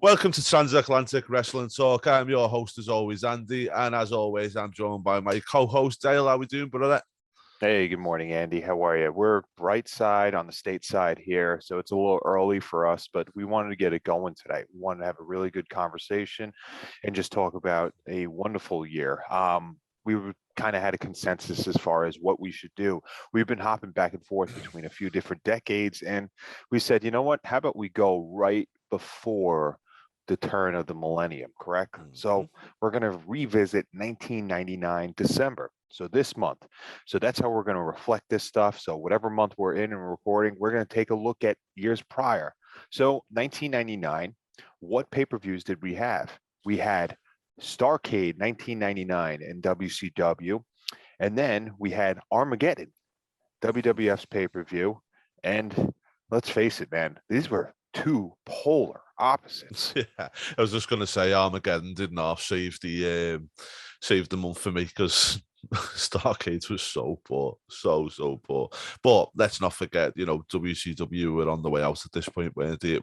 Welcome to Transatlantic Wrestling Talk. I'm your host, as always, Andy. And as always, I'm joined by my co-host, Dale. How are we doing, brother? Hey, good morning, Andy. How are you? We're right side on the state side here, so it's a little early for us, but we wanted to get it going today. We wanted to have a really good conversation and just talk about a wonderful year. We kind of had a consensus as far as what we should do. We've been hopping back and forth between a few different decades, and we said, you know what? How about we go right before the turn of the millennium, correct? So we're going to revisit 1999 December. So this month. So that's how we're going to reflect this stuff. So whatever month we're in and recording, we're going to take a look at years prior. So 1999, what pay-per-views did we have? We had Starcade 1999 in WCW. And then we had Armageddon, WWF's pay-per-view. And let's face it, man, these were two polar opposites. Yeah, I was just going to say Armageddon didn't half save the month for me because Starcade was so poor, so poor. But let's not forget, WCW were on the way out at this point, weren't they?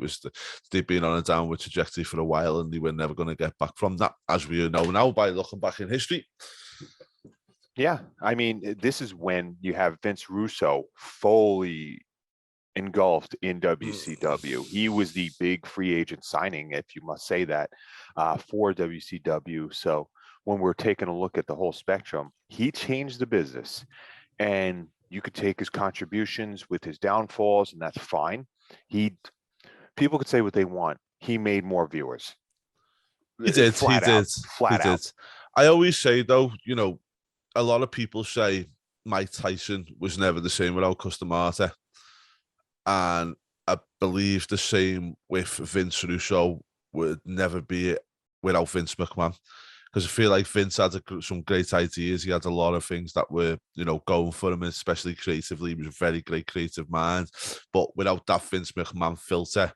They'd been on a downward trajectory for a while, and they were never going to get back from that, as we know now by looking back in history. Yeah, I mean, this is when you have Vince Russo fully engulfed in WCW. He was the big free agent signing, if you must say that, for WCW. So when we're taking a look at the whole spectrum, he changed the business, and you could take his contributions with his downfalls, and that's fine. People could say what they want. He made more viewers. He did. Flat out. I always say, though, a lot of people say Mike Tyson was never the same without Cus D'Amato. And I believe the same with Vince Russo would never be it without Vince McMahon. Because I feel like Vince had some great ideas. He had a lot of things that were, going for him, especially creatively. He was a very great creative mind. But without that Vince McMahon filter,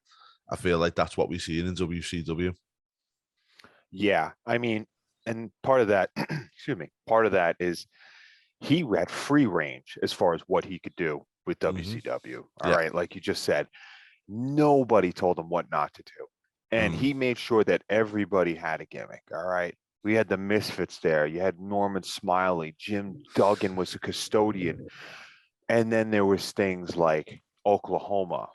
I feel like that's what we see in WCW. Yeah, I mean, and part of that, part of that is he had free range as far as what he could do with WCW. All right, like you just said, nobody told him what not to do. And he made sure that everybody had a gimmick. All right. We had the Misfits there. You had Norman Smiley. Jim Duggan was a custodian. And then there was things like Oklahoma,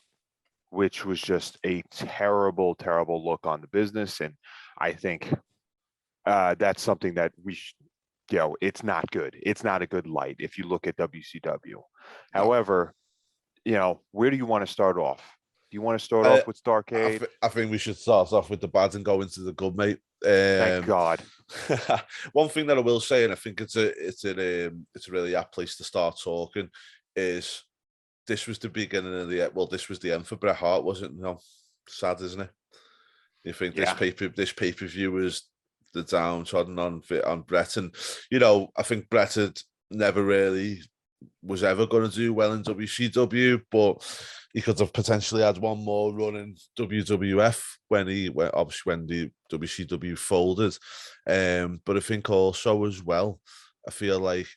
which was just a terrible, terrible look on the business. And I think that's something that it's not good. It's not a good light if you look at WCW. However, where do you want to start off? Do you want to start off with Starcade? I think we should start off with the bad and go into the good, mate. Thank God. One thing that I will say, and I think it's a really apt place to start talking, is this was the beginning of this was the end for Bret Hart, wasn't it? No, sad, isn't it? You think this pay-per-view was the downtrodden on Bret, and I think Bret had never really was ever going to do well in WCW, but he could have potentially had one more run in WWF when the WCW folded. But I think also as well, I feel like,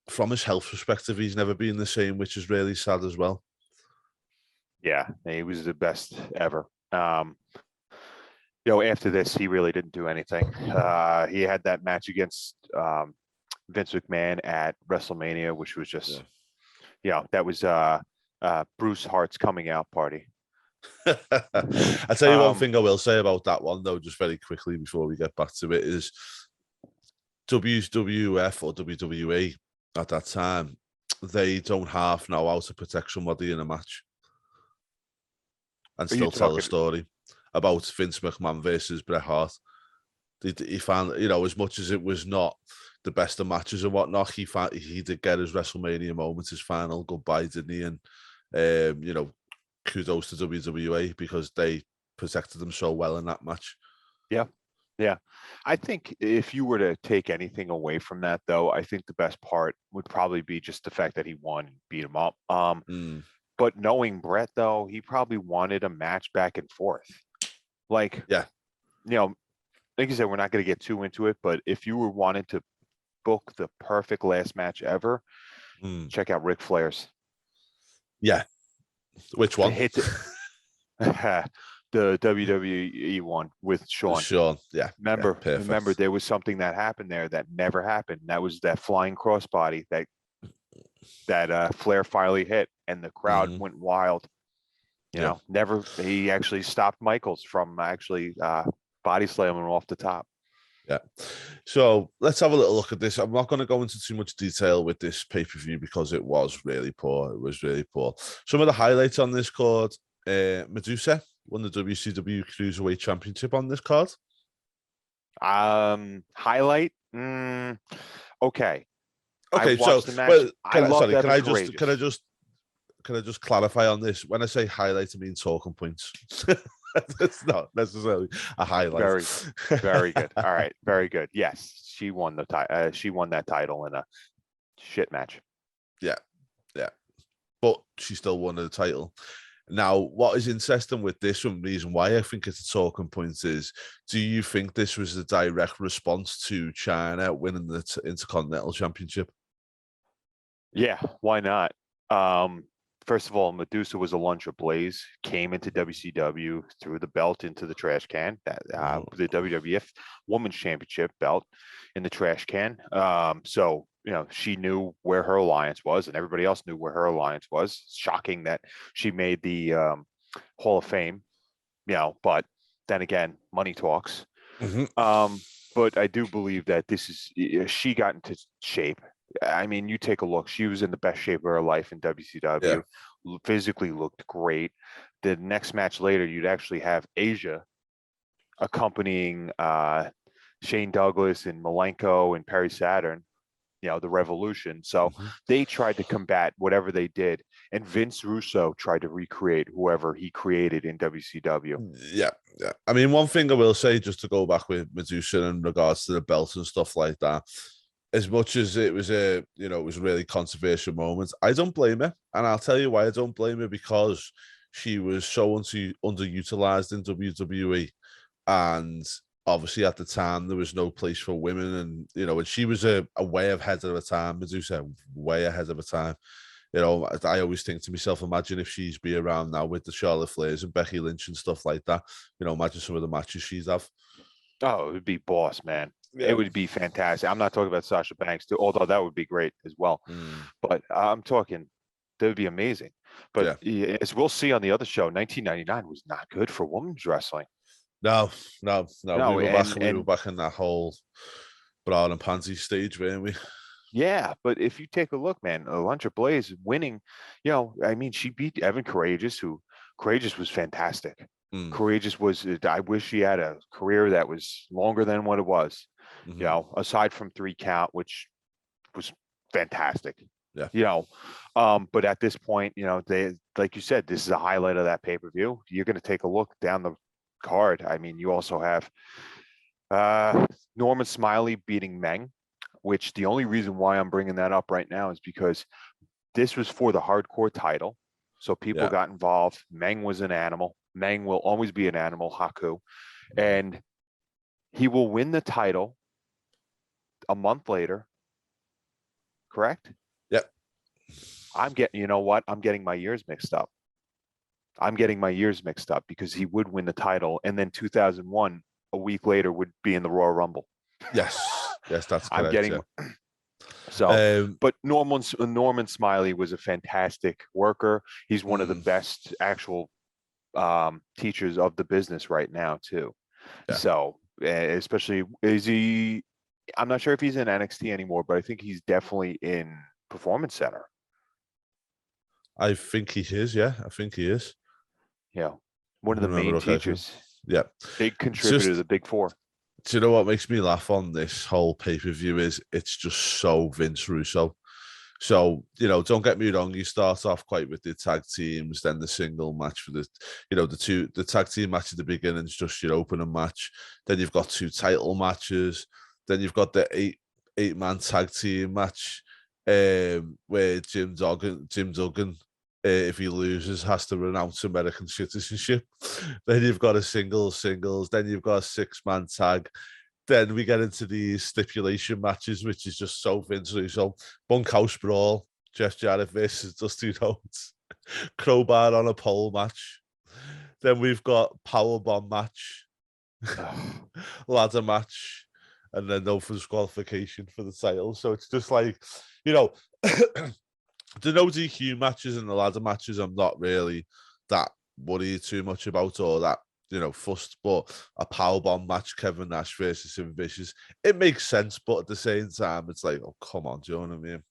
from his health perspective, he's never been the same, which is really sad as well. Yeah, he was the best ever. After this, he really didn't do anything. He had that match against Vince McMahon at WrestleMania, which was just, that was Bruce Hart's coming out party. I tell you one thing I will say about that one, though, just very quickly before we get back to it, is WWF or WWE at that time, they don't half know how to protect somebody in a match and still tell a story about Vince McMahon versus Bret Hart. He found, as much as it was not the best of matches and whatnot, he did get his WrestleMania moment, his final goodbye, didn't he? And kudos to WWE because they protected them so well in that match. Yeah. I think if you were to take anything away from that, though, I think the best part would probably be just the fact that he won and beat him up. But knowing Bret, though, he probably wanted a match back and forth. Like you said, we're not going to get too into it, but if you were wanting to book the perfect last match ever, check out Ric Flair's. Yeah. Which one? The WWE one with Shawn. Yeah. Remember, there was something that happened there that never happened. That was that flying crossbody that Flair finally hit, and the crowd went wild. You know, he actually stopped Michaels from actually body slamming him off the top. Yeah. So let's have a little look at this. I'm not going to go into too much detail with this pay-per-view because it was really poor. It was really poor. Some of the highlights on this card, Medusa won the WCW Cruiserweight Championship on this card. Highlight? Okay. Okay, so can I just clarify on this? When I say highlight, I mean talking points. It's not necessarily a highlight. Very good. All right, very good. Yes, she won the title. She won that title in a shit match. Yeah, but she still won the title. Now, what is interesting with this one, reason why I think it's a talking point is, do you think this was a direct response to China winning the Intercontinental Championship? Yeah, why not? First of all, Medusa was a lunch ablaze, came into WCW, threw the belt into the trash can, the WWF Women's Championship belt in the trash can. So, you know, she knew where her alliance was, and everybody else knew where her alliance was. Shocking that she made the Hall of Fame, you know, but then again, money talks. But I do believe that she got into shape. I mean, you take a look. She was in the best shape of her life in WCW. Physically looked great. The next match later, you'd actually have Asia accompanying Shane Douglas and Malenko and Perry Saturn, you know, the Revolution. So they tried to combat whatever they did. And Vince Russo tried to recreate whoever he created in WCW. Yeah. I mean, one thing I will say, just to go back with Medusa in regards to the belt and stuff like that, as much as it was it was a really controversial moment, I don't blame her. And I'll tell you why I don't blame her, because she was so underutilized in WWE. And obviously at the time, there was no place for women. And, you know, and she was a way ahead of her time, Medusa, way ahead of her time. You know, I always think to myself, imagine if she's be around now with the Charlotte Flairs and Becky Lynch and stuff like that. You know, imagine some of the matches she'd have. Oh, it would be boss, man. Yeah. It would be fantastic. I'm not talking about Sasha Banks, too, although that would be great as well. But I'm talking, that would be amazing. But as we'll see on the other show, 1999 was not good for women's wrestling. No. We were back in that whole bra and pansy stage, weren't we? Yeah, but if you take a look, man, Alundra Blaze winning, you know, I mean, she beat Evan Courageous, who Courageous was fantastic. Courageous was, I wish she had a career that was longer than what it was, you know, aside from 3 count, which was fantastic. Yeah. You know, but at this point, you know, they, like you said, this is a highlight of that pay-per-view. You're going to take a look down the card. I mean, you also have Norman Smiley beating Meng, which the only reason why I'm bringing that up right now is because this was for the hardcore title. So people got involved. Meng was an animal. Meng will always be an animal, Haku. And he will win the title a month later. Correct? Yep. you know what? I'm getting my years mixed up. Because he would win the title. And then 2001, a week later, would be in the Royal Rumble. Yes, that's correct. I'm getting but Norman Smiley was a fantastic worker. He's one of the best actual teachers of the business right now too. So especially I'm not sure if he's in NXT anymore, but I think he's definitely in Performance Center. I think he is. Yeah, I think he is. Yeah, one of the main teachers. Yeah, big contributor to the Big Four. Do you know what makes me laugh on this whole pay-per-view is it's just so Vince Russo. So, you know, don't get me wrong, you start off quite with the tag teams, then the single match for the tag team match at the beginning is just your opening match. Then you've got 2 title matches. Then you've got the eight-man tag team match where Jim Duggan, if he loses, has to renounce American citizenship. Then you've got a singles, then you've got a 6-man tag, then we get into these stipulation matches, which is just so Vince Russo. Bunkhouse Brawl, Jeff Jarrett versus Dusty Rhodes. Crowbar on a pole match. Then we've got Powerbomb match, ladder match, and then no disqualification for the title. So it's just like, you know, the no DQ matches and the ladder matches, I'm not really that worried too much about, or that, you know, fussed. But a powerbomb match, Kevin Nash versus Sid Vicious, it makes sense, but at the same time, it's like, oh, come on, do you know what I mean?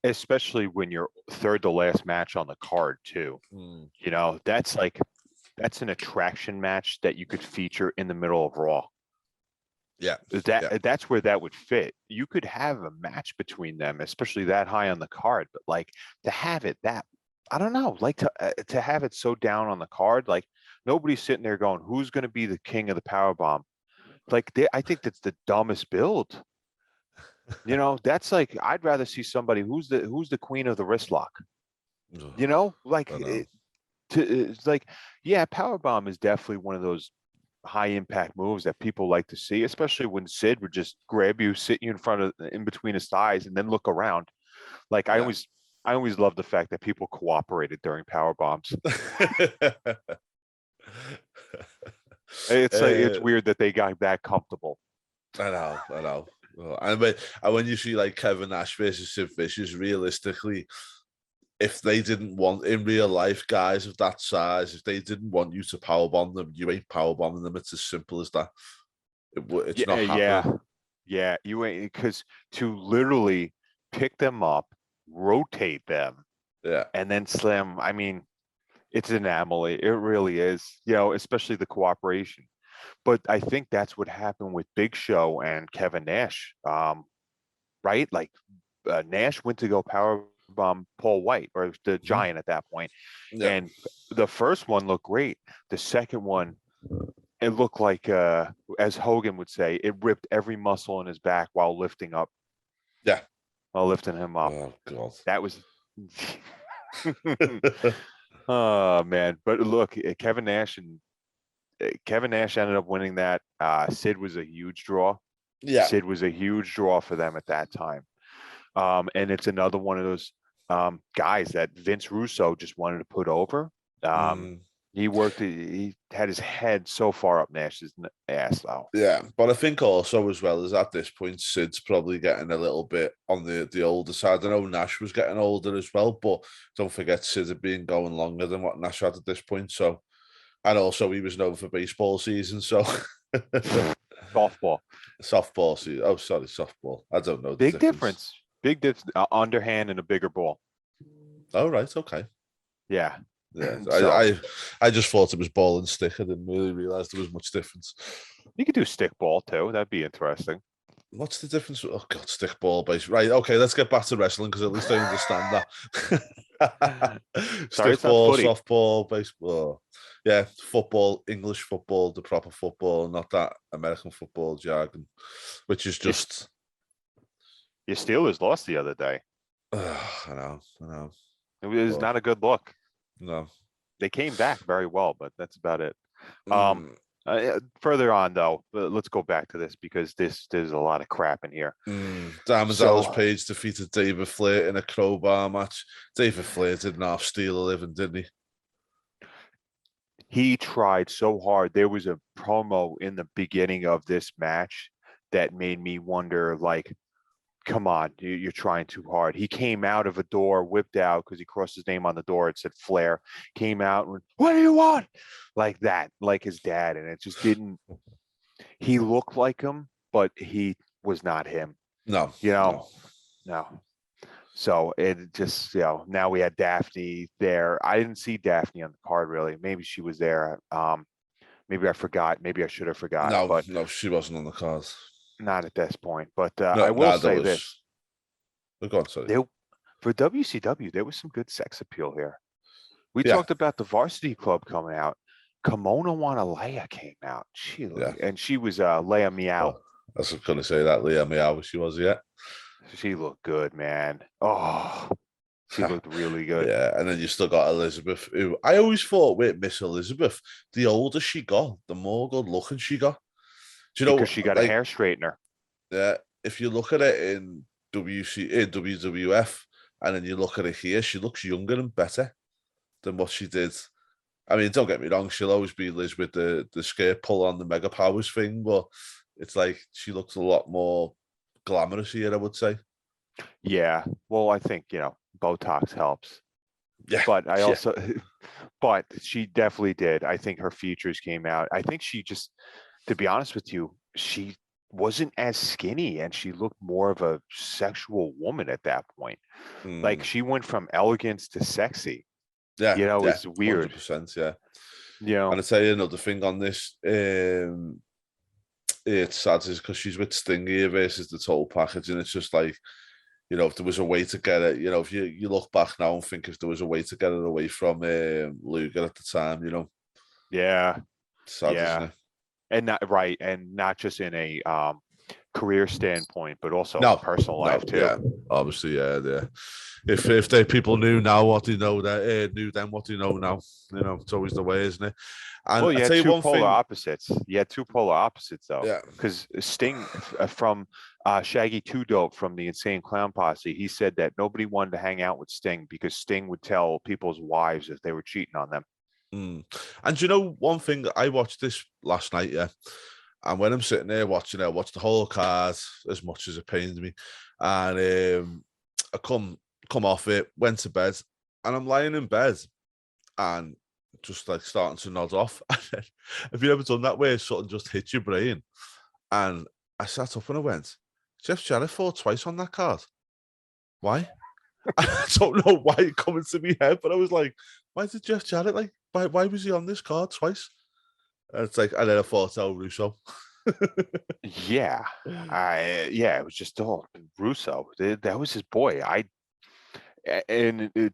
Especially when you're third to last match on the card too. You know, that's an attraction match that you could feature in the middle of Raw. Yeah, that's where that would fit. You could have a match between them, especially that high on the card, but like to have it that, I don't know, like to have it so down on the card, like nobody's sitting there going, who's going to be the king of the powerbomb? Like I think that's the dumbest build. You know, that's like, I'd rather see somebody who's the queen of the wrist lock. You know, like it's like, yeah, powerbomb is definitely one of those high impact moves that people like to see, especially when Sid would just grab you, sit you in between his thighs, and then look around. Like I always love the fact that people cooperated during power bombs. It's like, it's weird that they got that comfortable. I know. And when you see like Kevin Nash versus Sid Vicious, realistically, if they didn't want, in real life, guys of that size, if they didn't want you to powerbomb them, you ain't powerbombing them. It's as simple as that. It's not happening. Yeah, you ain't, because to literally pick them up, rotate them, and then slam. I mean, it's an anomaly. It really is. You know, especially the cooperation. But I think that's what happened with Big Show and Kevin Nash. Right? Like Nash went to go powerbomb Paul White, or the Giant at that point. And the first one looked great. The second one, it looked like, as Hogan would say, it ripped every muscle in his back while lifting up. Yeah. While lifting him up. Oh, God. That was... Oh, man. But look, Kevin Nash ended up winning that. Sid was a huge draw. Yeah. Sid was a huge draw for them at that time. And it's another one of those guys that Vince Russo just wanted to put over. He had his head so far up Nash's ass, though. Yeah, but I think also, as well, as at this point, Sid's probably getting a little bit on the older side. I know Nash was getting older as well, but don't forget Sid had been going longer than what Nash had at this point. So, and also he was known for baseball season, so softball season. Oh, sorry, softball. I don't know. Big difference. Underhand and a bigger ball. Oh, right. Okay. Yeah. Yeah, I just thought it was ball and stick. I didn't really realize there was much difference. You could do stick ball too. That'd be interesting. What's the difference? Oh God, stick ball base. Right. Okay, let's get back to wrestling, because at least I understand that. Stick ball, softball, baseball. Yeah, football, English football, the proper football, not that American football jargon, which is just. Your Steelers lost the other day. I know. It was not a good look. No, they came back very well, but that's about it. Further on, though, let's go back to this, because there's a lot of crap in here. Diamond Dallas Page defeated David Flair in a crowbar match. David Flair didn't half steal a living, didn't he? He tried so hard. There was a promo in the beginning of this match that made me wonder, like, come on, you're trying too hard. He came out of a door, whipped out, because he crossed his name on the door. It said Flair. Came out and went, what do you want? Like that, like his dad. And it just didn't. He looked like him, but he was not him. No. No. So it just, now we had Daphne there. I didn't see Daphne on the card, really. Maybe she was there. Maybe I forgot. Maybe I should have forgot. No, she wasn't on the card. Not at this point, but I will say this. Go on, sorry. For WCW, there was some good sex appeal here. We talked about the Varsity Club coming out. Kimona Wanalea came out. And she was Leia Meow. I was going to say that, Leia Meow, she was, She looked good, man. Oh, she looked really good. Yeah, and then you still got Elizabeth, who I always thought with Miss Elizabeth, the older she got, the more good looking she got. Do you know, because she got a hair straightener. Yeah, if you look at it in WWF, and then you look at it here, she looks younger and better than what she did. I mean, don't get me wrong, she'll always be Liz with the skirt pull on the Mega Powers thing, but it's like she looks a lot more glamorous here, I would say. Yeah, well, I think Botox helps, Yeah, but I yeah. also, but she definitely did. I think her features came out. I think she just, to be honest with you, she wasn't as skinny and she looked more of a sexual woman at that point. Like she went from elegance to sexy. Yeah, It's weird. 100%, yeah. And I tell you another thing on this, it's sad is because she's with Sting here versus the total package, and it's just like, if there was a way to get it, if you look back now and think if there was a way to get it away from Luger at the time, yeah, sad, isn't it? And not just in a career standpoint, but also personal life too. Yeah, obviously, yeah. If they people knew now what they know, that knew then what they know now, it's always the way, isn't it? And well, you had two polar opposites. You had two polar opposites, though. Yeah. Because Sting from Shaggy Two Dope from the Insane Clown Posse, he said that nobody wanted to hang out with Sting because Sting would tell people's wives if they were cheating on them. And one thing, I watched this last night, yeah. And when I'm sitting there watching it, I watched the whole card as much as it pains me. And I come off it, went to bed, and I'm lying in bed and just like starting to nod off. Have you ever done that where something just hits your brain? And I sat up and I went, Jeff Jarrett fought twice on that card. Why? I don't know why it coming to my head, but I was like, why did Jeff Jarrett why was he on this card twice? And it's like, and then I thought El Russo. Yeah, it was just Russo. That was his boy. And it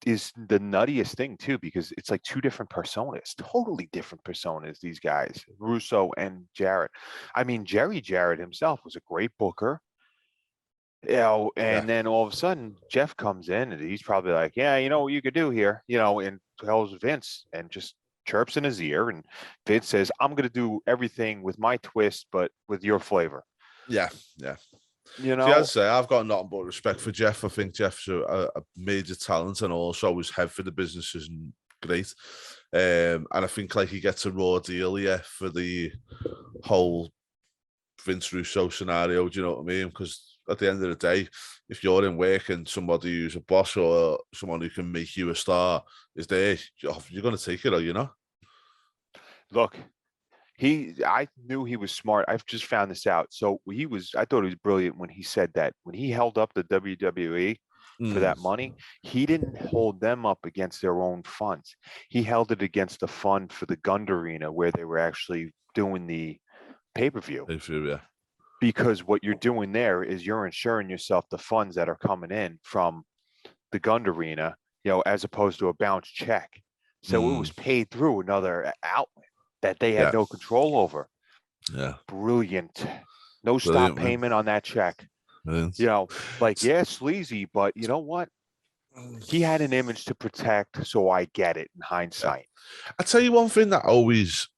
is the nuttiest thing too, because it's like two different personas, totally different personas. These guys, Russo and Jarrett. I mean, Jerry Jarrett himself was a great booker. And then all of a sudden Jeff comes in and he's probably like, yeah, you know what you could do here, and tells Vince and just chirps in his ear, and Vince says, I'm going to do everything with my twist, but with your flavor. Yeah. See, as I say, I've got nothing but respect for Jeff. I think Jeff's a major talent, and also his head for the business is great. And I think he gets a raw deal here for the whole Vince Russo scenario. Do you know what I mean? Because at the end of the day, if you're in work and somebody who's a boss or someone who can make you a star is there, you're going to take it, or you're not. Look, I knew he was smart. I've just found this out. So I thought he was brilliant when he said that when he held up the WWE for that money, he didn't hold them up against their own funds. He held it against the fund for the Gund Arena where they were actually doing the pay-per-view. Yeah. Because what you're doing there is you're ensuring yourself the funds that are coming in from the Gund Arena, as opposed to a bounce check. So it was paid through another outlet that they had no control over. Yeah. Brilliant. No stop payment on that check. Brilliant. Sleazy, but you know what? He had an image to protect, so I get it in hindsight. I tell you one thing that always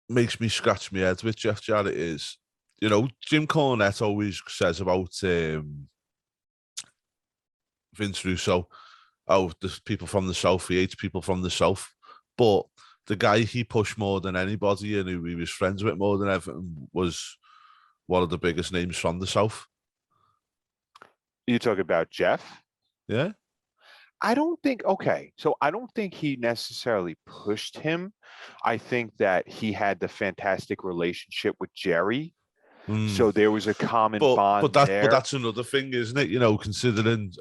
makes me scratch my head with Jeff Jarrett is, Jim Cornette always says about Vince Russo, the people from the South, he hates people from the South. But the guy he pushed more than anybody and who he was friends with more than everything was one of the biggest names from the South. You talk about Jeff? Yeah. I don't think he necessarily pushed him. I think that he had the fantastic relationship with Jerry. So there was a common bond there. But that's another thing, isn't it? Considering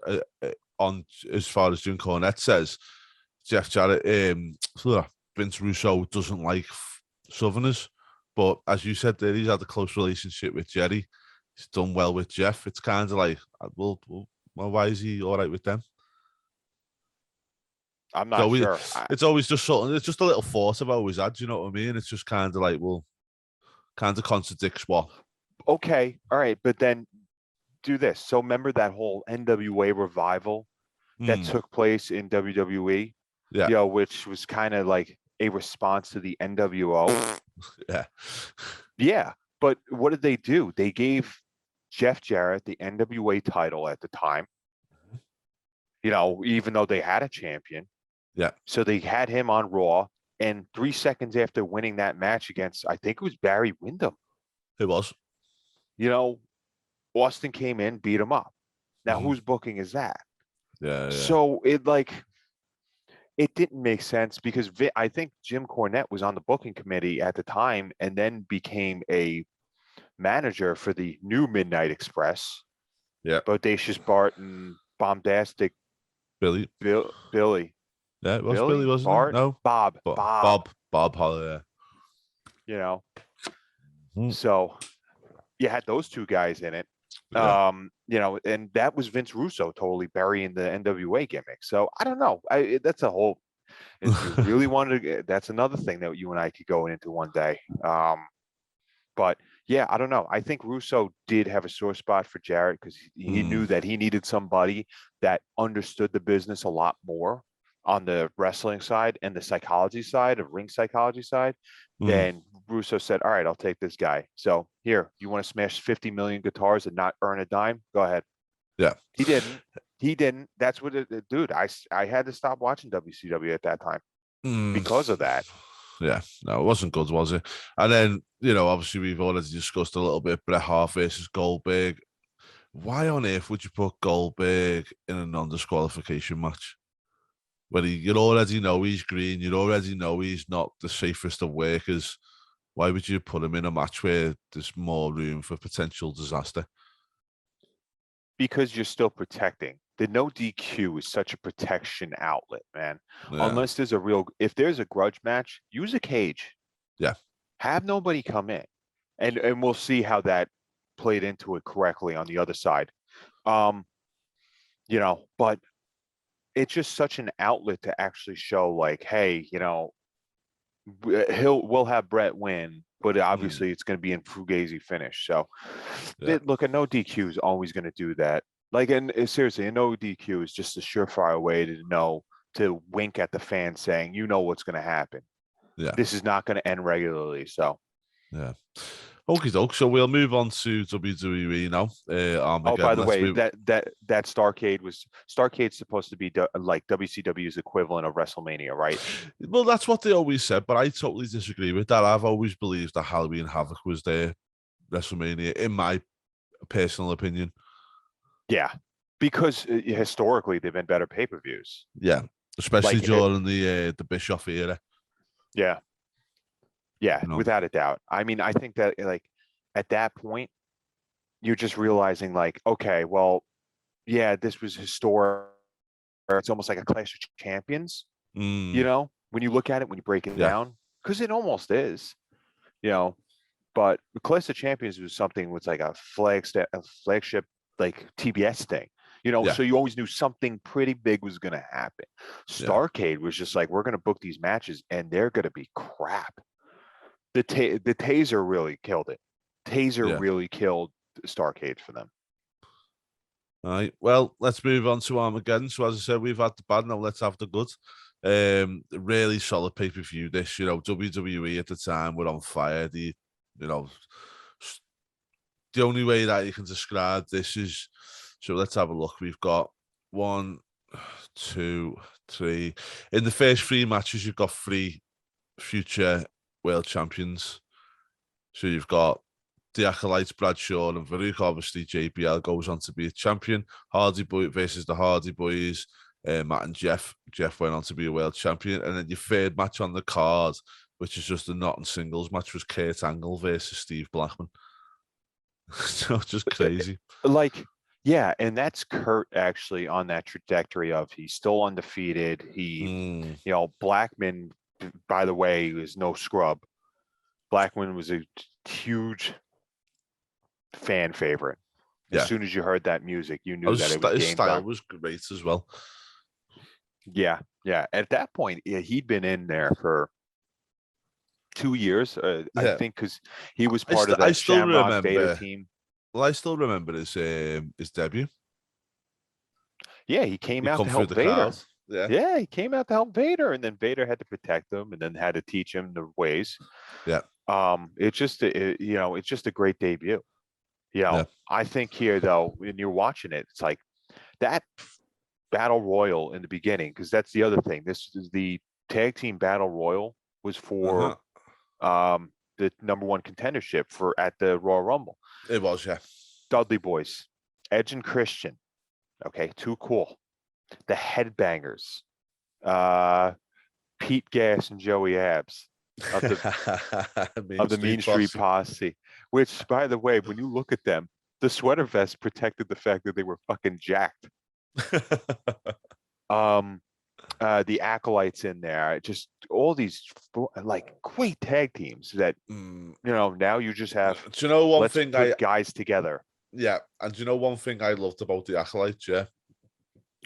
on as far as Jim Cornette says, Jeff Jarrett, Vince Russo doesn't like Southerners. But as you said there, he's had a close relationship with Jerry. He's done well with Jeff. It's kind of like, well, why is he all right with them? I'm not sure. It's always just something. It's just a little thought I've always had. Do you know what I mean? It's just kind of like, well, kind of contradicts what. Okay, all right, but then do this. So remember that whole NWA revival that took place in WWE? Yeah. Which was kind of like a response to the NWO. Yeah. Yeah. But what did they do? They gave Jeff Jarrett the NWA title at the time, even though they had a champion. Yeah. So they had him on Raw. And 3 seconds after winning that match against, I think it was Barry Windham. It was. Austin came in, beat him up. Now, whose booking is that? Yeah. So it didn't make sense because I think Jim Cornette was on the booking committee at the time and then became a manager for the new Midnight Express. Yeah. Bodacious Barton, Bombastic Billy. Billy. Yeah, it was Billy, wasn't Bart? it? No. Bob Holliday. So you had those two guys in it. Yeah. And that was Vince Russo totally burying the NWA gimmick. So I don't know. That's a whole. If you really wanted to, that's another thing that you and I could go into one day. But yeah, I don't know. I think Russo did have a sore spot for Jarrett because he knew that he needed somebody that understood the business a lot more on the wrestling side and the psychology side of ring psychology side. And Russo said, all right, I'll take this guy. So here, you want to smash 50 million guitars and not earn a dime? Go ahead. Yeah. He didn't. That's what dude, I had to stop watching WCW at that time because of that. Yeah, no, it wasn't good, was it? And then, obviously we've already discussed a little bit Bret Hart versus Goldberg. Why on earth would you put Goldberg in a non-disqualification match? When you already know he's green, you already know he's not the safest of workers. Why would you put him in a match where there's more room for potential disaster? Because you're still protecting. The no DQ is such a protection outlet, man. Yeah. Unless there's if there's a grudge match, use a cage. Yeah. Have nobody come in. And we'll see how that played into it correctly on the other side. But it's just such an outlet to actually show like, hey, we'll have Brett win, but obviously it's going to be in Fugazi finish. So look, a no DQ is always going to do that. Like, and seriously, a no DQ is just a surefire way to wink at the fan saying, what's going to happen. Yeah. This is not going to end regularly. So, yeah. Okay, doke. So we'll move on to WWE now. by the way, that Starcade's supposed to be like WCW's equivalent of WrestleMania, right? Well, that's what they always said, but I totally disagree with that. I've always believed that Halloween Havoc was their WrestleMania, in my personal opinion. Yeah, because historically they've been better pay-per-views. Yeah, especially during the Bischoff era. Yeah. Yeah, without a doubt. I mean, I think that like at that point, you're just realizing like, okay, well, yeah, this was historic. It's almost like a Clash of Champions, when you look at it, when you break it down, because it almost is, but the Clash of Champions was something with like a flagship like TBS thing, so you always knew something pretty big was going to happen. Starcade was just like, we're going to book these matches and they're going to be crap. The Taser really killed it. Taser really killed Starcade for them. All right. Well, let's move on to Armageddon. So, as I said, we've had the bad. Now let's have the good. Really solid pay-per-view. This, WWE at the time were on fire. The only way that you can describe this is. So let's have a look. We've got 1, 2, 3. In the first 3 matches, you've got 3 future world champions. So you've got the Acolytes, Bradshaw and Farouk. Obviously, JBL goes on to be a champion. Hardy Boy versus the Hardy Boys. Matt and Jeff. Jeff went on to be a world champion. And then your third match on the card, which is just a not in singles match, was Kurt Angle versus Steve Blackman. So just crazy. Yeah, and that's Kurt actually on that trajectory of he's still undefeated. He, Blackman, by the way, is no scrub. Blackman was a huge fan favorite. As soon as you heard that music, you knew that it was his style was great as well. Yeah. At that point, he'd been in there for 2 years, I think, because he was part of that Shamrock Vader team. Well, I still remember his debut. Yeah, he came out to help Vader. Yeah, he came out to help Vader, and then Vader had to protect him, and then had to teach him the ways. Yeah. It's just it's just a great debut. Yeah. I think here though, when you're watching it, it's like that battle royal in the beginning, because that's the other thing. This is the tag team battle royal was for the number one contendership for at the Royal Rumble. It was, yeah. Dudley Boys, Edge and Christian. Okay, too cool. The Headbangers, Pete Gas and Joey Abs of the Mean Street Posse. Which, by the way, when you look at them, the sweater vest protected the fact that they were fucking jacked. The Acolytes in there, just all these like great tag teams that now you just have. Do you know one let's thing? Put guys together. Yeah, and do you know one thing I loved about the Acolytes? Yeah,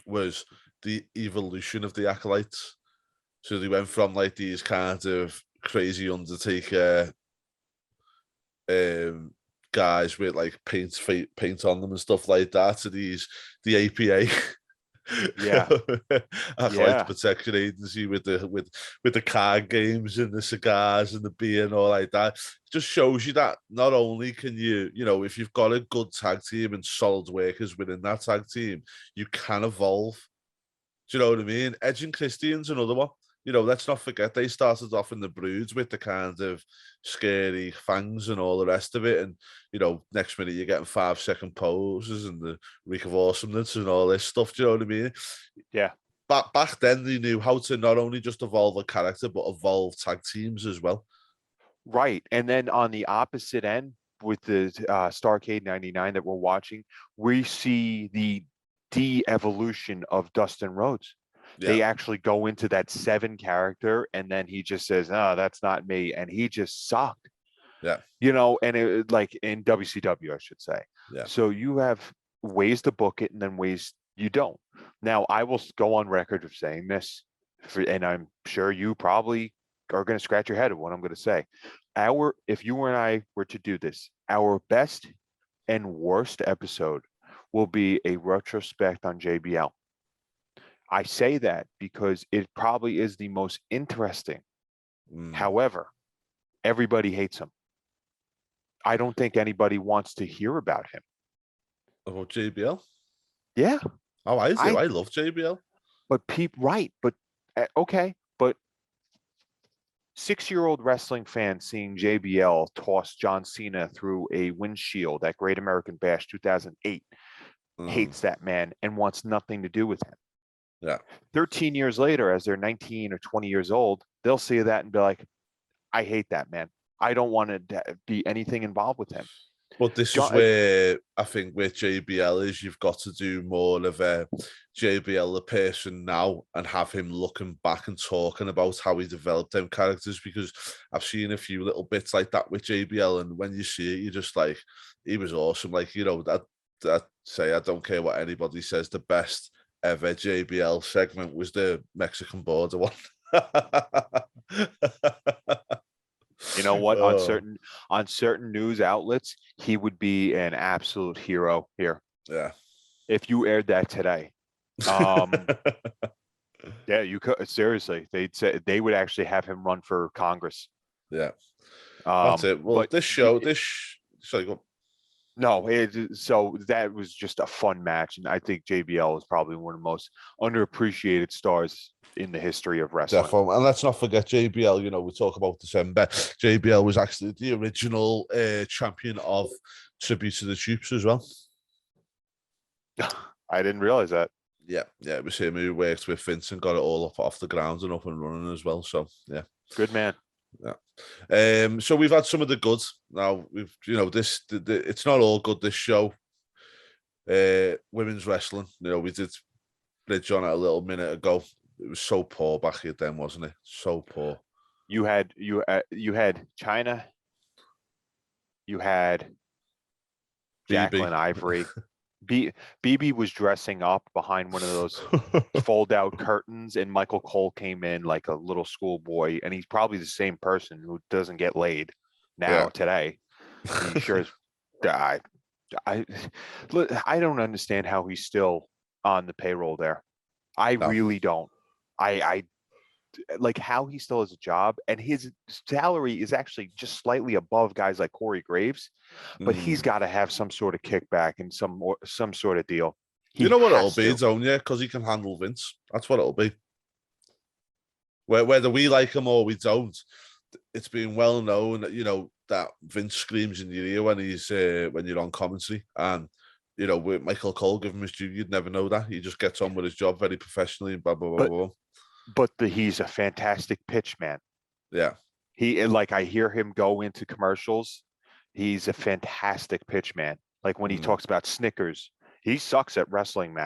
was the evolution of the Acolytes. So they went from like these kind of crazy Undertaker guys with like paint on them and stuff like that to the APA. Yeah. Acolytes Protection Agency with the card games and the cigars and the beer and all like that. It just shows you that not only can you, if you've got a good tag team and solid workers within that tag team, you can evolve. Do you know what I mean? Edge and Christian's another one. Let's not forget they started off in the Broods with the kind of scary fangs and all the rest of it. And, next minute you're getting 5-second poses and the Week of Awesomeness and all this stuff. Do you know what I mean? Yeah. Back then they knew how to not only just evolve a character, but evolve tag teams as well. Right. And then on the opposite end with the Starcade 99 that we're watching, we see the de-evolution of Dustin Rhodes. Yeah. They actually go into that 7 character and then he just says, "Oh, that's not me." And he just sucked. Yeah. And it like in WCW, I should say. Yeah. So you have ways to book it and then ways you don't. Now, I will go on record of saying this, and I'm sure you probably are going to scratch your head at what I'm going to say. If you and I were to do this, our best and worst episode will be a retrospect on JBL. I say that because it probably is the most interesting. However, everybody hates him. I don't think anybody wants to hear about him. About JBL? Yeah. Oh, I do. I love JBL. But okay. But 6-year-old wrestling fan seeing JBL toss John Cena through a windshield at Great American Bash 2008 hates that man and wants nothing to do with him. Yeah. 13 years later, as they're 19 or 20 years old, they'll see that and be like, I hate that man. I don't want to be anything involved with him. But this is where I think with JBL is you've got to do more of a JBL the person now and have him looking back and talking about how he developed them characters, because I've seen a few little bits like that with JBL, and when you see it, you're just like, he was awesome. Like, that say, I don't care what anybody says, the best ever JBL segment was the Mexican border one. You know what? On certain news outlets, he would be an absolute hero here. Yeah. If you aired that today, yeah, you could seriously. They'd say they would actually have him run for Congress. Yeah. That's it. Well, sorry, go on. No, so that was just a fun match, and I think JBL is probably one of the most underappreciated stars in the history of wrestling. Definitely. And let's not forget JBL, we talk about December. JBL was actually the original champion of Tribute to the Troops as well. I didn't realize that. Yeah, it was him who worked with Vince and got it all up off the ground and up and running as well. So, yeah. Good man. Yeah. So we've had some of the goods. Now we've, it's not all good, this show. Women's wrestling, we did bridge on it a little minute ago. It was so poor back here then, wasn't it? So poor. You had China. You had Jacqueline Ivory. BB was dressing up behind one of those fold-out curtains, and Michael Cole came in like a little schoolboy, and he's probably the same person who doesn't get laid now today. He sure is. I don't understand how he's still on the payroll there. I really don't. like how he still has a job, and his salary is actually just slightly above guys like Corey Graves, but he's got to have some sort of kickback and some sort of deal. You know what it'll be, Zone, yeah, because he can handle Vince. That's what it'll be. Whether we like him or we don't, it's been well known that, you know, that Vince screams in your ear when he's when you're on commentary, and you know, with Michael Cole giving him his due, you'd never know that. He just gets on with his job very professionally and blah blah blah blah. But he's a fantastic pitch man. Yeah, like I hear him go into commercials. He's a fantastic pitch man. Like when he talks about Snickers, he sucks at wrestling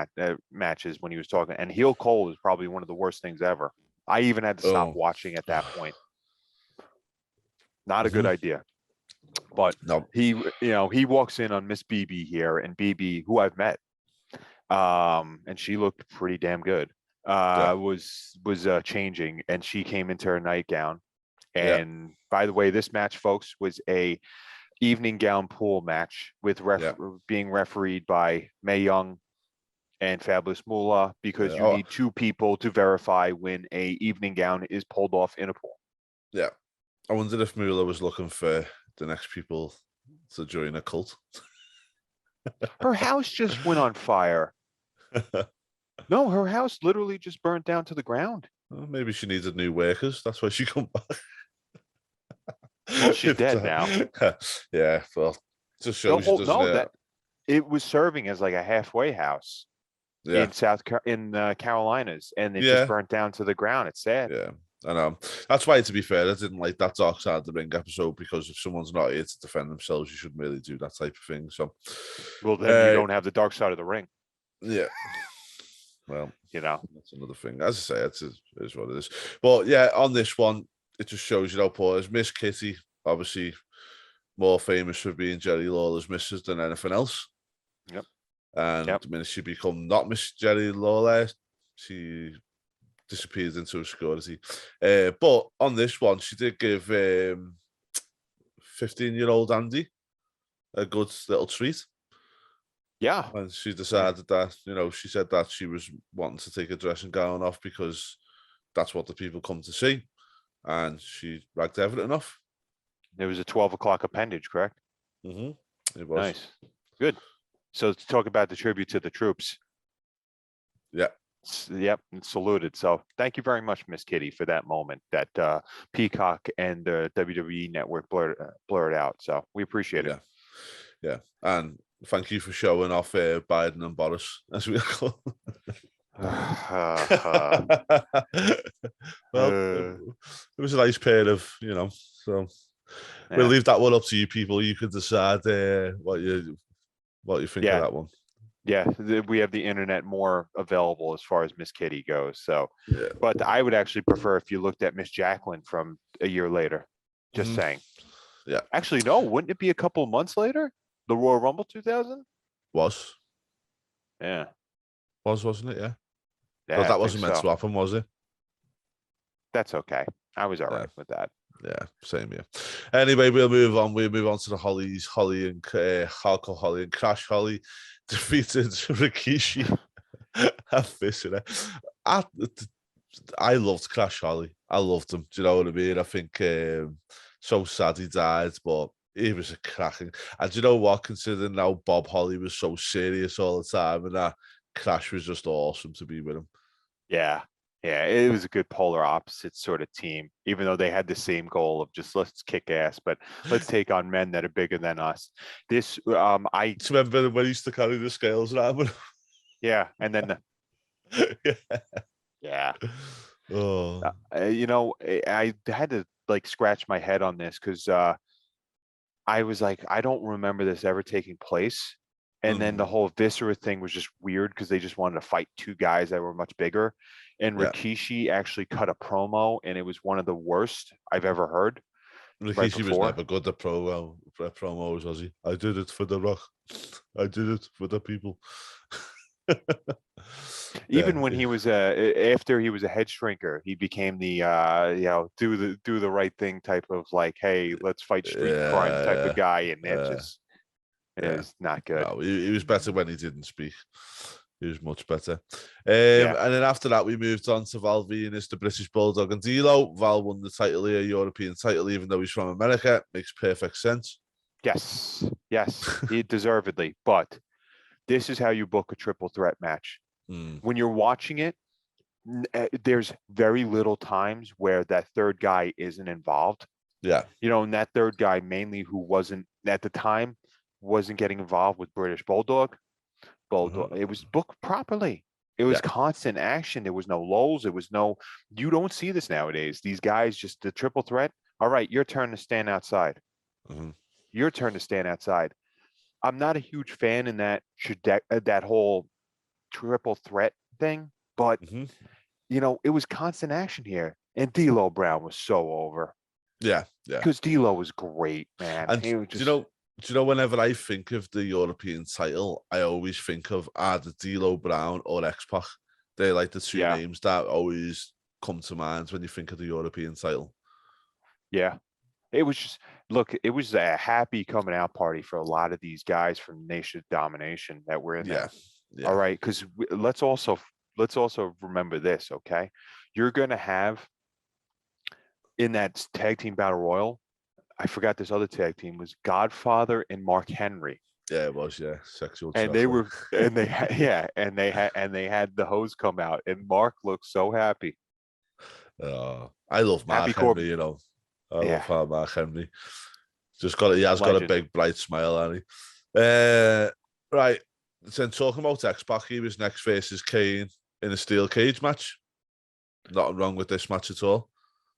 matches when he was talking. And heel Cole is probably one of the worst things ever. I even had to stop watching at that point. Not a good idea. But no. He walks in on Miss BB here, and BB, who I've met, and she looked pretty damn good. Was changing, and she came into her nightgown. And by the way, this match, folks, was a evening gown pool match with being refereed by Mae Young and Fabulous Moolah, because you need two people to verify when a evening gown is pulled off in a pool. Yeah. I wondered if Moolah was looking for the next people to join a cult. Her house just went on fire. No, her house literally just burnt down to the ground. Well, maybe she needed new workers. That's why she come back. Well, she's dead now. Yeah, well, just shows you, doesn't it? That it was serving as like a halfway house in Carolinas, and it just burnt down to the ground. It's sad. Yeah, I know. That's why, to be fair, I didn't like that Dark Side of the Ring episode, because if someone's not here to defend themselves, you shouldn't really do that type of thing. So, well, then you don't have the Dark Side of the Ring. Yeah. Well, you know, that's another thing. As I say, it is what it is. But yeah, on this one, it just shows you how poor is Miss Kitty, obviously more famous for being Jerry Lawler's missus than anything else. Yep. And the minute she become not Miss Jerry Lawler, she disappeared into obscurity. But on this one, she did give 15-year-old Andy a good little treat. Yeah. And she decided that, you know, she said that she was wanting to take a dressing gown off because that's what the people come to see. And she ragged everything off. There was a 12 o'clock appendage, correct? Mm-hmm. It was. Nice. Good. So to talk about the tribute to the troops. Yeah. Yep. And saluted. So thank you very much, Miss Kitty, for that moment that Peacock and the WWE network blurred out. So we appreciate it. Yeah. And thank you for showing off Biden and Boris, as we call them. Well, it was a nice pair of, you know, so we'll leave that one up to you people. You can decide what you think of that one. Yeah, we have the internet more available as far as Miss Kitty goes. So, but I would actually prefer if you looked at Miss Jacqueline from a year later. Just saying. Yeah. Actually, no. Wouldn't it be a couple of months later? The Royal Rumble 2000 was. Yeah. Wasn't it? Yeah. Yeah, but that wasn't meant to happen, was it? That's okay. I was all right with that. Yeah, same here. Anyway, we'll move on. We'll move on to the Hollies. Holly and Hardcore Holly and Crash Holly defeated Rikishi and Fisher. I loved Crash Holly. I loved him. Do you know what I mean? I think so sad he died, but he was a cracking. And do you know what? Considering now Bob Holly was so serious all the time, and that Crash was just awesome to be with him. Yeah. Yeah, it was a good polar opposite sort of team, even though they had the same goal of just let's kick ass, but let's take on men that are bigger than us. This, I remember when he used to carry the scales around. Yeah, and then, yeah. Oh, you know, I had to like scratch my head on this because I was like, I don't remember this ever taking place. And then the whole Viscera thing was just weird because they just wanted to fight two guys that were much bigger. And Rikishi actually cut a promo, and it was one of the worst I've ever heard. Rikishi was never good at promos, was he? I did it for The Rock. I did it for the people. Even when he was after he was a head shrinker, he became the you know, do the right thing type of like, hey, let's fight street crime type of guy, and it was not good. No, he was better when he didn't speak. He was much better. Yeah. And then after that, we moved on to Val Venus, the British Bulldog, and D'Lo. Val won the title here, European title, even though he's from America. Makes perfect sense. Yes, he deservedly. But this is how you book a triple threat match. When you're watching it, there's very little times where that third guy isn't involved. Yeah. And that third guy mainly who wasn't at the time wasn't getting involved with British Bulldog. It was booked properly. It was constant action. There was no lulls. You don't see this nowadays. These guys just the triple threat. All right, your turn to stand outside. Your turn to stand outside. I'm not a huge fan in that whole triple threat thing, but it was constant action here. And D'Lo Brown was so over. Yeah. Because D'Lo was great, man. And do you know, whenever I think of the European title, I always think of either D'Lo Brown or X-Pac. They're like the two names that always come to mind when you think of the European title. Yeah. It was it was a happy coming out party for a lot of these guys from Nation Domination that were in there. All right, because let's also remember this, okay? You're going to have in that tag team battle royal, I forgot this other tag team was Godfather and Mark Henry. Yeah, it was, sexual. And they had the hose come out, and Mark looked so happy. I love Mark Henry, I love how Mark Henry. He has got a big bright smile, hasn't he? Right. Then talking about X-Pac, he was next versus Kane in a steel cage match. Nothing wrong with this match at all.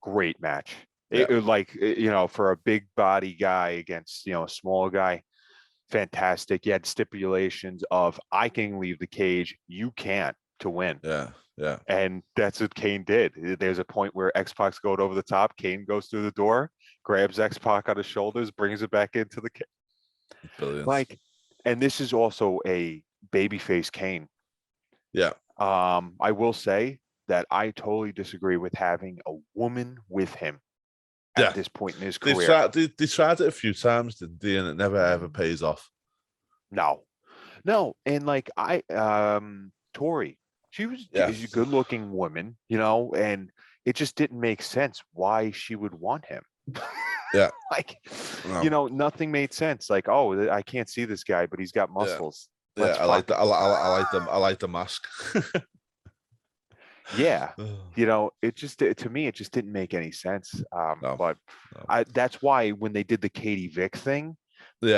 Great match. It was for a big body guy against, a small guy, fantastic. You had stipulations of I can leave the cage, you can't to win. Yeah. And that's what Kane did. There's a point where X-Pac's going over the top. Kane goes through the door, grabs X-Pac on his shoulders, brings it back into the cage. Brilliant. And this is also a babyface Kane. Yeah. I will say that I totally disagree with having a woman with him at this point in his career. They tried it a few times, didn't they? And it never ever pays off. No. And Tori, she was a good looking woman, and it just didn't make sense why she would want him. Yeah. Nothing made sense. I can't see this guy, but he's got muscles. Yeah, I like the mask. Yeah. It just, to me, it just didn't make any sense. That's why when they did the Katie Vick thing, we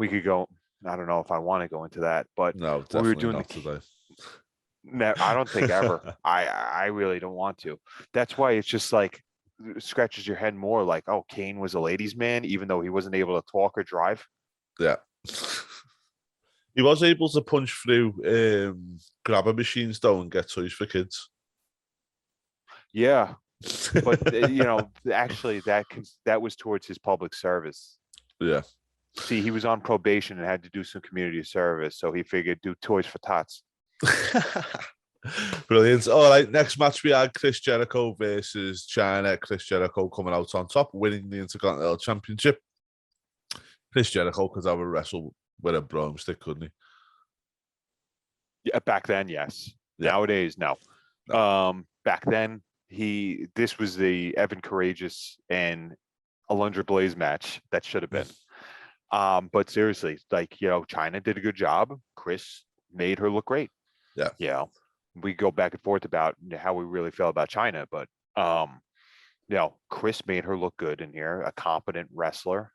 could go, I don't know if I want to go into that, but no, definitely we were doing not today. I don't think ever. I really don't want to. That's why it's just it scratches your head more Kane was a ladies' man, even though he wasn't able to talk or drive. Yeah. He was able to punch through grabber machines, though, and get toys for kids. Yeah. But, actually, that was towards his public service. Yeah. See, he was on probation and had to do some community service, so he figured do toys for tots. Brilliant. All right, next match we had Chris Jericho versus China. Chris Jericho coming out on top, winning the Intercontinental Championship. Chris Jericho could have a wrestle with a broomstick, couldn't he? Yeah, back then, yes. Yeah. Nowadays, no. Back then, this was the Evan Courageous and Alundra Blaze match that should have been. But seriously, China did a good job. Chris made her look great. Yeah. We go back and forth about how we really feel about China, but Chris made her look good in here, a competent wrestler.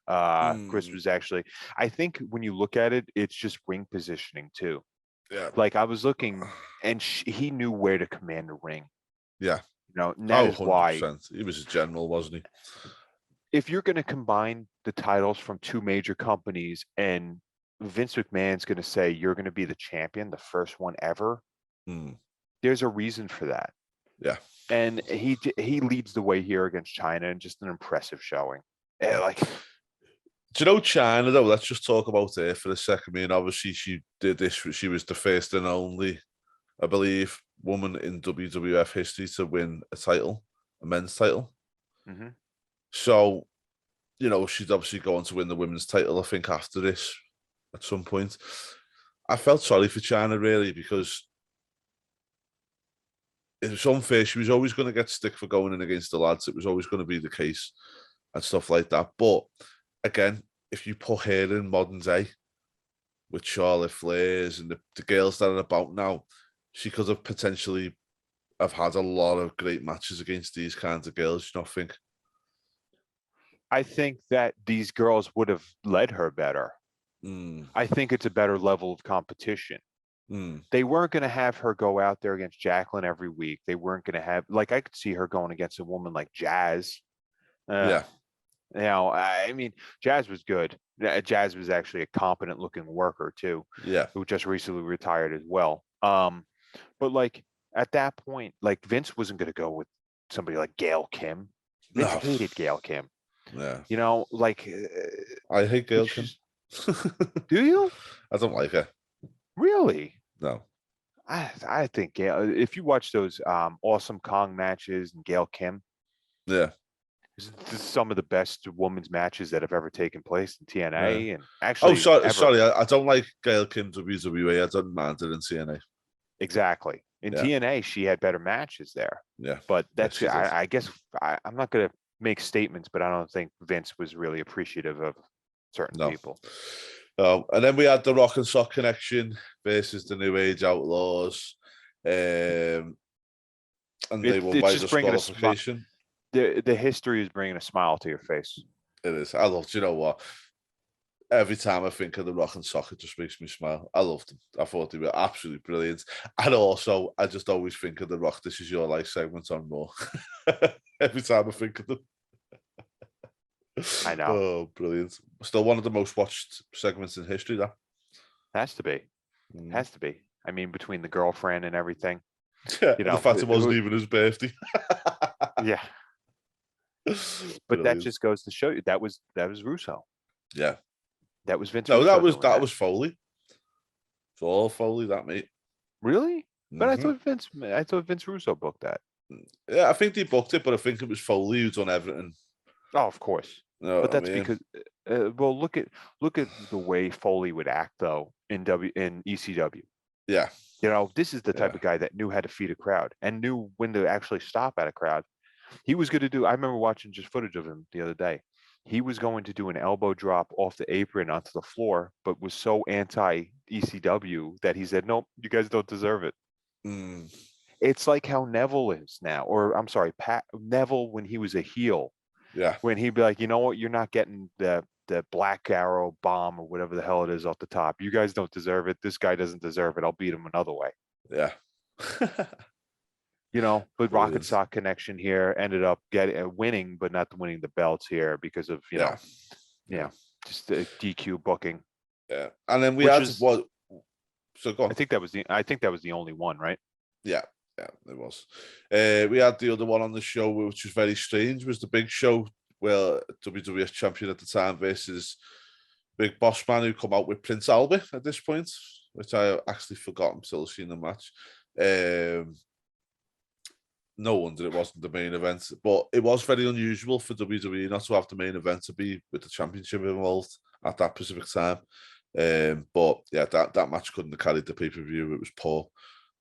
Chris was actually, I think when you look at it, it's just ring positioning too. Yeah. I was looking and he knew where to command the ring. Yeah. That is 100%. Why he was a general, wasn't he? If you're going to combine the titles from two major companies and Vince McMahon's going to say you're going to be the champion, the first one ever, there's a reason for that. Yeah. And he leads the way here against China and just an impressive showing. Do you know China, though? Let's just talk about her for a second. I mean, obviously she did this. She was the first and only, I believe, woman in WWF history to win a men's title. Mm-hmm. So, she's obviously going to win the women's title, I think, after this at some point. I felt sorry for China really because it was unfair. She was always going to get stick for going in against the lads. It was always going to be the case and stuff like that. But again, if you put her in modern day with Charlotte Flairs and the girls that are about now, she could have potentially have had a lot of great matches against these kinds of girls. You know, I think. I think that these girls would have led her better. I think it's a better level of competition. They weren't going to have her go out there against Jacqueline every week. They weren't going to have, like, I could see her going against a woman like Jazz. Yeah. You know, I mean, Jazz was good. Jazz was actually a competent looking worker too. Yeah. Who just recently retired as well. But like at that point, like Vince wasn't going to go with somebody like Gail Kim. Vince hated Gail Kim. Yeah. You know, like I hate Gail Kim. Do you? I don't like her. Really? No. I think Gail, if you watch those Awesome Kong matches and Gail Kim, yeah, this is some of the best women's matches that have ever taken place in TNA. Yeah. And actually, sorry, I don't like Gail Kim WWE. I don't mind it in TNA. Exactly. In TNA, she had better matches there. Yeah, but that's I guess I'm not going to make statements, but I don't think Vince was really appreciative of certain people. And then we had the Rock and Sock Connection versus the New Age Outlaws, and they won by disqualification. The history is bringing a smile to your face. It is. I love. Do you know what? Every time I think of the Rock and Sock, it just makes me smile. I loved them. I thought they were absolutely brilliant. And also, I just always think of the Rock. This is your life segment on Raw. Every time I think of them. I know. Oh, brilliant. Still one of the most watched segments in history, that. Has to be. Has to be. I mean, between the girlfriend and everything. Yeah, you know, the fact it wasn't even his birthday. Yeah. But that just goes to show you that was Russo. Yeah. That was Vince. No, that was Foley. It's all Foley, that, mate. Really? But I thought Vince Russo booked that. Yeah, I think they booked it, but I think it was Foley who done everything. Oh, of course. But that's because well, look at the way Foley would act though in ECW. Yeah. You know, this is the type of guy that knew how to feed a crowd and knew when to actually stop at a crowd. He was going to do, I remember watching just footage of him the other day. He was going to do an elbow drop off the apron onto the floor, but was so anti ECW that he said, nope, you guys don't deserve it. It's like how Neville is now, or I'm sorry, Neville when he was a heel. Yeah. When he'd be like, you know what, you're not getting the Black Arrow bomb or whatever the hell it is off the top. You guys don't deserve it. This guy doesn't deserve it. I'll beat him another way. Yeah. You know, but Rock and Sock Connection here ended up winning, but not winning the belts here because of, you know, just the DQ booking. Yeah. And then we had what? So go on. I think that was the only one, right? Yeah. Yeah, it was. We had the other one on the show, which was very strange, was the Big Show, well, WWF champion at the time versus Big Boss Man, who come out with Prince Albert at this point, which I actually forgot until seeing the match. No wonder it wasn't the main event, but it was very unusual for WWE not to have the main event to be with the championship involved at that specific time. But yeah, that match couldn't have carried the pay-per-view. It was poor.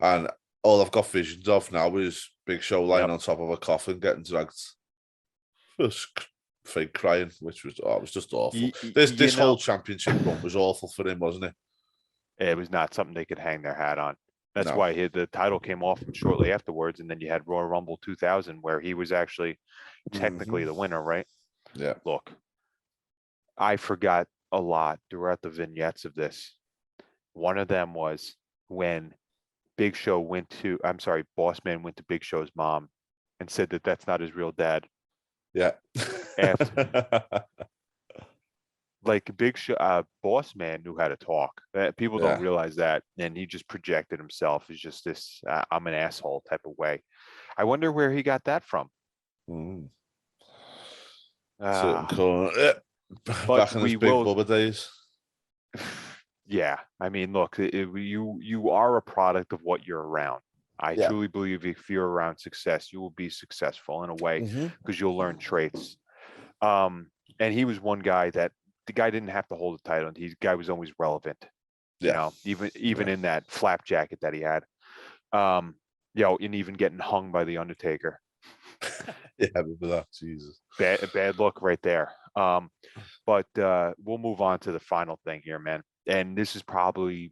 And all I've got visions of now is Big Show lying on top of a coffin, getting dragged, just fake crying, which was it was just awful. This whole championship run was awful for him, wasn't it? It was not something they could hang their hat on. That's why the title came off shortly afterwards, and then you had Royal Rumble 2000, where he was actually technically the winner, right? Yeah. Look, I forgot a lot throughout the vignettes of this. One of them was when Boss Man went to Big Show's mom and said that that's not his real dad. Yeah. Like Big Show, Boss Man knew how to talk. People don't realize that, and he just projected himself as just this "I'm an asshole" type of way. I wonder where he got that from. Back in his Big Bubba days. Yeah, I mean, look, you are a product of what you're around. I truly believe if you're around success, you will be successful in a way because you'll learn traits. And he was one guy that the guy didn't have to hold the title. The guy was always relevant. You know, even in that flap jacket that he had. You know, and even getting hung by the Undertaker. Yeah, I remember that. Jesus. Bad look right there. But we'll move on to the final thing here, man. And this is probably,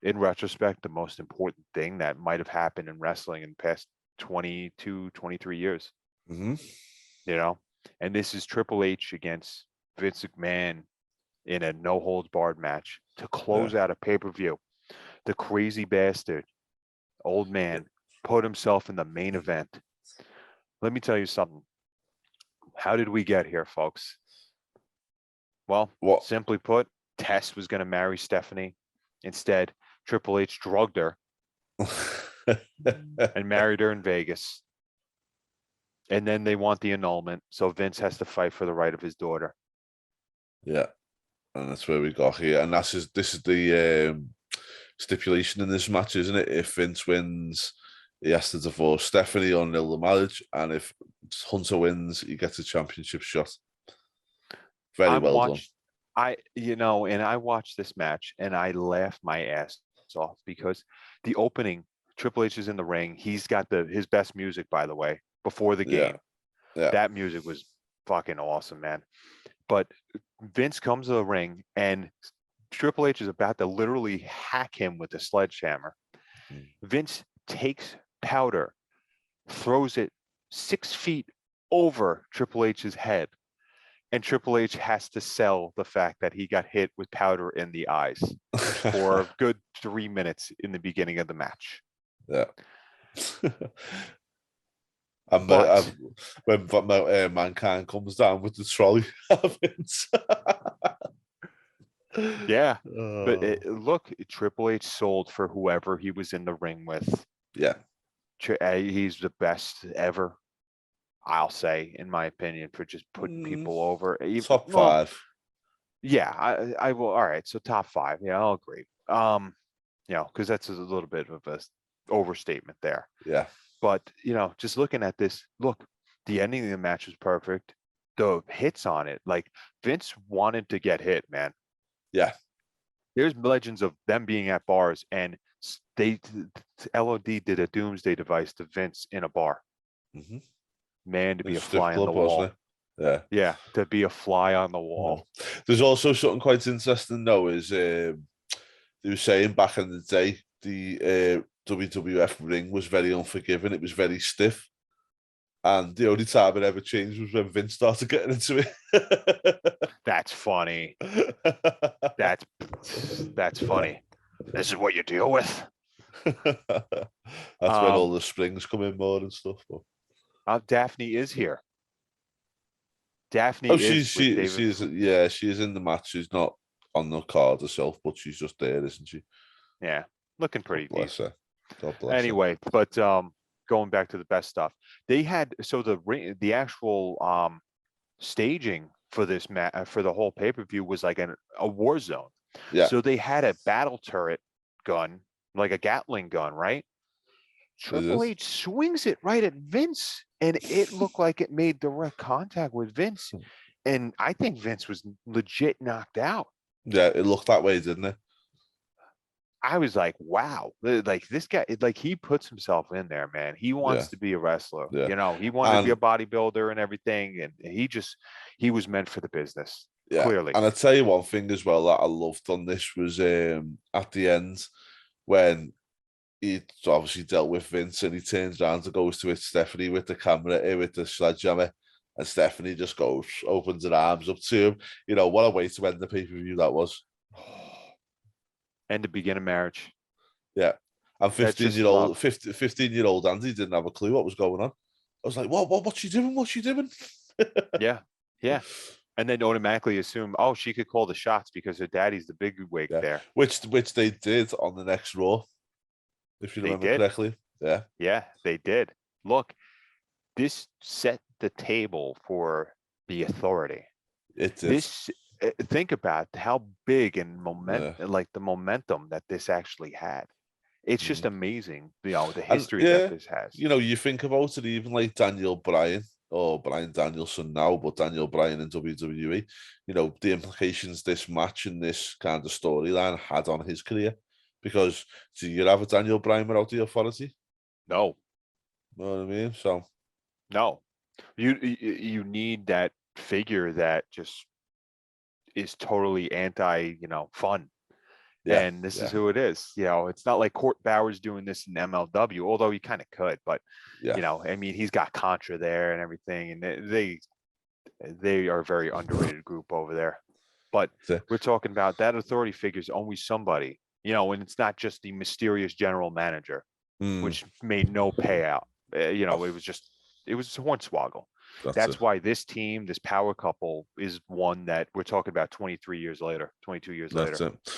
in retrospect, the most important thing that might have happened in wrestling in the past 22, 23 years. Mm-hmm. You know, and this is Triple H against Vince McMahon in a no holds barred match to close out a pay-per-view. The crazy bastard, old man, put himself in the main event. Let me tell you something. How did we get here, folks? Well, simply put, Tess was going to marry Stephanie. Instead, Triple H drugged her and married her in Vegas. And then they want the annulment, so Vince has to fight for the right of his daughter. Yeah, and that's where we got here. And this is the stipulation in this match, isn't it? If Vince wins, he has to divorce Stephanie or nil the marriage, and if Hunter wins, he gets a championship shot. Very well done. And I watched this match and I laughed my ass off because the opening, Triple H is in the ring. He's got his best music, by the way, before the game. Yeah. That music was fucking awesome, man. But Vince comes to the ring and Triple H is about to literally hack him with a sledgehammer. Vince takes powder, throws it 6 feet over Triple H's head. And Triple H has to sell the fact that he got hit with powder in the eyes for a good 3 minutes in the beginning of the match. Yeah. And when Mankind comes down with the trolley, yeah. But look, Triple H sold for whoever he was in the ring with. Yeah. He's the best ever, I'll say, in my opinion, for just putting people over. Top 5. Yeah, I will. All right, so top 5. Yeah, I'll agree. Because that's a little bit of a overstatement there. Yeah. But just looking at this, look, the ending of the match was perfect. The hits on it, like Vince wanted to get hit, man. Yeah. There's legends of them being at bars, and LOD did a doomsday device to Vince in a bar. Mm-hmm. Man, to be a fly on the wall. Yeah, to be a fly on the wall. There's also something quite interesting though, is they were saying back in the day the WWF ring was very unforgiving. It was very stiff, and the only time it ever changed was when Vince started getting into it. That's funny. That's funny. This is what you deal with. That's when all the springs come in more and stuff. But Daphne is here. She's in the match. She's not on the card herself, but she's just there, isn't she? Yeah, looking pretty decent. God bless her. But going back to the best stuff, they had the actual staging for this for the whole pay-per-view was like a war zone. Yeah. So they had a battle turret gun, like a Gatling gun, right? Triple H swings it right at Vince, and it looked like it made direct contact with Vince. And I think Vince was legit knocked out. Yeah, it looked that way, didn't it? I was like, wow, like this guy, like he puts himself in there, man. He wants to be a wrestler. Yeah. He wanted to be a bodybuilder and everything. And he was meant for the business. Yeah. Clearly. And I'll tell you one thing as well that I loved on this was at the end when he obviously dealt with Vince and he turns around and goes to hit Stephanie with the camera, with the sledgehammer, and Stephanie just opens her arms up to him. What a way to end the pay-per-view that was. And to begin a marriage. Yeah. And 15-year-old Andy didn't have a clue what was going on. I was like, what's she doing? What's she doing? Yeah. And then automatically assume, she could call the shots because her daddy's the big wig there. Which they did on the next Raw, if you remember correctly. Yeah. Yeah, they did. Look, this set the table for the Authority. It did. Think about how big and like the momentum that this actually had. It's just amazing, the history that this has. You think about it, even like Daniel Bryan or Bryan Danielson now, but Daniel Bryan in WWE, you know, the implications this match and this kind of storyline had on his career. Because do you have a Daniel Bryan without the authority? No, You know what I mean? So no, you need that figure that just is totally anti, fun. yeah, And this is yeah, who it is. It's not like Court Bauer's doing this in MLW, although he kind of could, but yeah. I mean, he's got Contra there and everything, and they are a very underrated group over there. But So, we're talking about that authority figure is always somebody, and it's not just the mysterious general manager, which made no payout. It was hornswoggle. that's That's why this team, this power couple, is one that we're talking about 23 years later, 22 years That's later. it.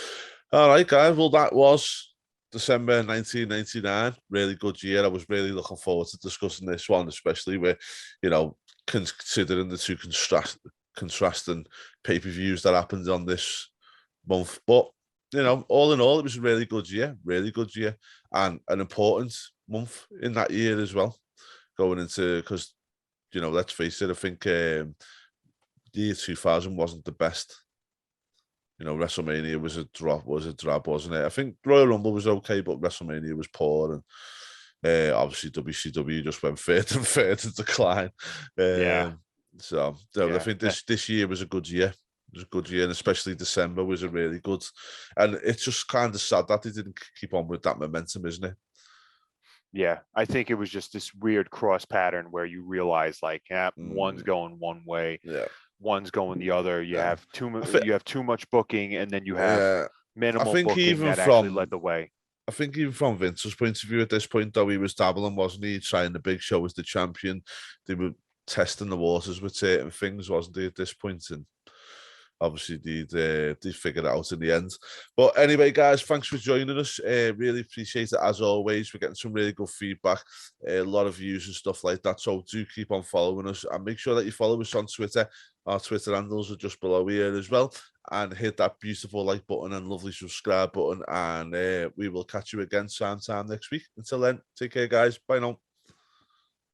All right, guys. Well, that was December 1999. Really good year. I was really looking forward to discussing this one, especially with, considering the two contrasting pay-per-views that happened on this month. But, all in all, it was a really good year, and an important month in that year as well, going into, because, let's face it, I think the year 2000 wasn't the best. WrestleMania was a drab, wasn't it? I think Royal Rumble was okay, but WrestleMania was poor, and obviously WCW just went further and further decline. Yeah. So Yeah. I think this year was a good year. It was a good year, and especially December was a really good. And it's just kind of sad that they didn't keep on with that momentum, isn't it? Yeah, I think it was just this weird cross pattern where you realize, like, one's going one way, Yeah. one's going the other. You Yeah. have too much booking, and then you have I minimal think booking even that actually from led the way. I think even from Vince's point of view at this point, though, he was dabbling, wasn't he? Trying the big show as the champion. They were testing the waters with certain things, wasn't he, at this point? And obviously, they figured it out in the end. But anyway, guys, thanks for joining us. Really appreciate it, as always. We're getting some really good feedback, a lot of views and stuff like that. So do keep on following us, and make sure that you follow us on Twitter. Our Twitter handles are just below here as well. And hit that beautiful like button and lovely subscribe button. And we will catch you again sometime next week. Until then, take care, guys. Bye now.